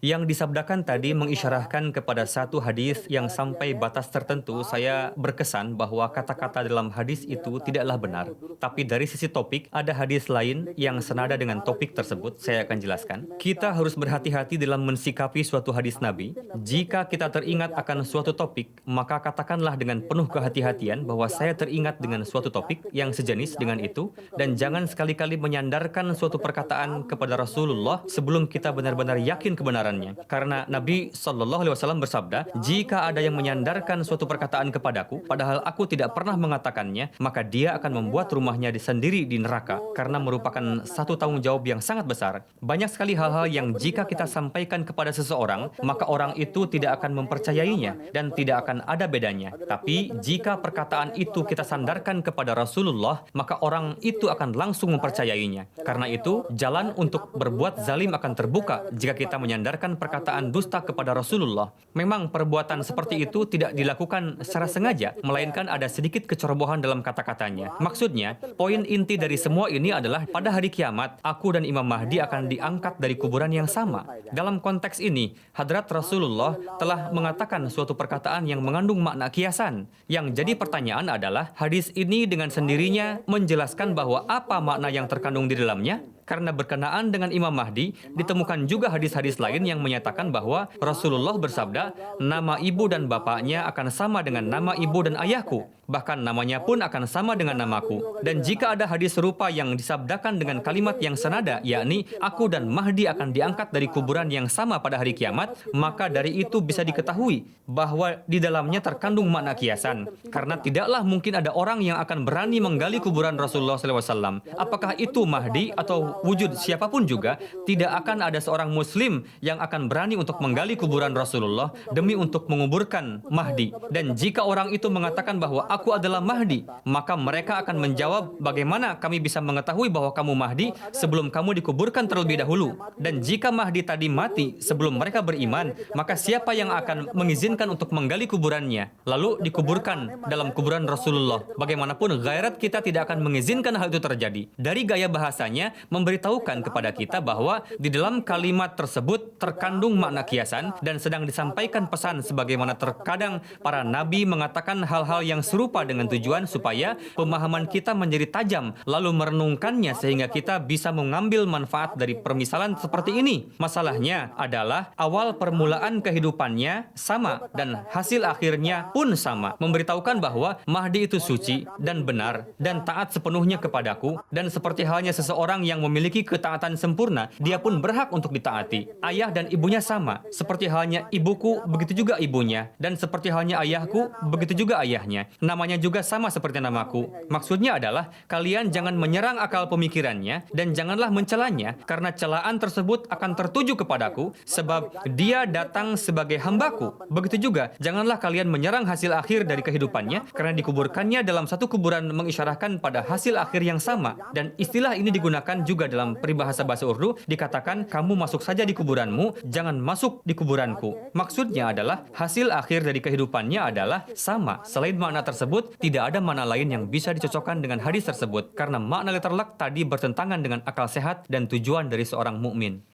Yang disabdakan tadi mengisyarahkan kepada satu hadis yang sampai batas tertentu saya berkesan bahwa kata-kata dalam hadis itu tidaklah benar. Tapi dari sisi topik, ada hadis lain yang senada dengan topik tersebut, saya akan jelaskan. Kita harus berhati-hati dalam mensikapi suatu hadis Nabi. Jika kita teringat akan suatu topik, maka katakanlah dengan penuh kehati-hatian bahwa saya teringat dengan suatu topik yang sejenis dengan itu, dan jangan sekali-kali menyandarkan suatu perkataan kepada Rasulullah sebelum kita benar-benar yakin kebenarannya. Karena Nabi Shallallahu Alaihi Wasallam bersabda, jika ada yang menyandarkan suatu perkataan kepadaku, padahal aku tidak pernah mengatakannya, maka dia akan membuat rumahnya sendiri di neraka, karena merupakan satu tanggung jawab yang sangat besar. Banyak sekali hal-hal yang jika kita sampaikan kepada seseorang, maka orang itu tidak akan mempercayainya dan tidak akan ada bedanya. Tapi jika perkataan itu kita sandarkan kepada Rasulullah, maka orang itu akan langsung mempercayainya. Karena itu, jalan untuk berbuat zalim akan terbuka jika kita menyandarkan perkataan dusta kepada Rasulullah. Memang perbuatan seperti itu tidak dilakukan secara sengaja, melainkan ada sedikit kecerobohan dalam kata-katanya. Maksudnya, poin inti dari semua ini adalah pada hari kiamat, aku dan Imam Mahdi akan diangkat dari kuburan yang sama. Dalam konteks ini, Hadrat Rasulullah telah mengatakan suatu perkataan yang mengandung makna kiasan. Yang jadi pertanyaan adalah, hadis ini dengan sendirinya menjelaskan bahwa apa makna yang terkandung di dalamnya? Karena berkenaan dengan Imam Mahdi, ditemukan juga hadis-hadis lain yang menyatakan bahwa Rasulullah bersabda, nama ibu dan bapaknya akan sama dengan nama ibu dan ayahku. Bahkan namanya pun akan sama dengan namaku. Dan jika ada hadis serupa yang disabdakan dengan kalimat yang senada, yakni aku dan Mahdi akan diangkat dari kuburan yang sama pada hari kiamat, maka dari itu bisa diketahui bahwa di dalamnya terkandung makna kiasan. Karena tidaklah mungkin ada orang yang akan berani menggali kuburan Rasulullah SAW. Apakah itu Mahdi atau wujud siapapun juga, tidak akan ada seorang muslim yang akan berani untuk menggali kuburan Rasulullah demi untuk menguburkan Mahdi. Dan jika orang itu mengatakan bahwa aku adalah Mahdi, maka mereka akan menjawab, bagaimana kami bisa mengetahui bahwa kamu Mahdi sebelum kamu dikuburkan terlebih dahulu? Dan jika Mahdi tadi mati sebelum mereka beriman, maka siapa yang akan mengizinkan untuk menggali kuburannya lalu dikuburkan dalam kuburan Rasulullah? Bagaimanapun gairat kita tidak akan mengizinkan hal itu terjadi. Dari gaya bahasanya memberitahukan kepada kita bahwa di dalam kalimat tersebut terkandung makna kiasan dan sedang disampaikan pesan sebagaimana terkadang para nabi mengatakan hal-hal yang serupa dengan tujuan supaya pemahaman kita menjadi tajam lalu merenungkannya sehingga kita bisa mengambil manfaat dari permisalan seperti ini. Masalahnya adalah awal permulaan kehidupannya sama dan hasil akhirnya pun sama, memberitahukan bahwa Mahdi itu suci dan benar dan taat sepenuhnya kepadaku, dan seperti halnya seseorang yang memiliki ketaatan sempurna, dia pun berhak untuk ditaati. Ayah dan ibunya sama, seperti halnya ibuku, begitu juga ibunya, dan seperti halnya ayahku, begitu juga ayahnya. Namanya juga sama seperti namaku. Maksudnya adalah, kalian jangan menyerang akal pemikirannya, dan janganlah mencelanya, karena celaan tersebut akan tertuju kepadaku, sebab dia datang sebagai hambaku. Begitu juga, janganlah kalian menyerang hasil akhir dari kehidupannya, karena dikuburkannya dalam satu kuburan mengisyarahkan pada hasil akhir yang sama. Dan istilah ini digunakan juga dalam peribahasa bahasa Urdu, dikatakan kamu masuk saja di kuburanmu, jangan masuk di kuburanku. Maksudnya adalah hasil akhir dari kehidupannya adalah sama. Selain makna tersebut, tidak ada makna lain yang bisa dicocokkan dengan hadis tersebut, karena makna letterlek tadi bertentangan dengan akal sehat dan tujuan dari seorang mukmin.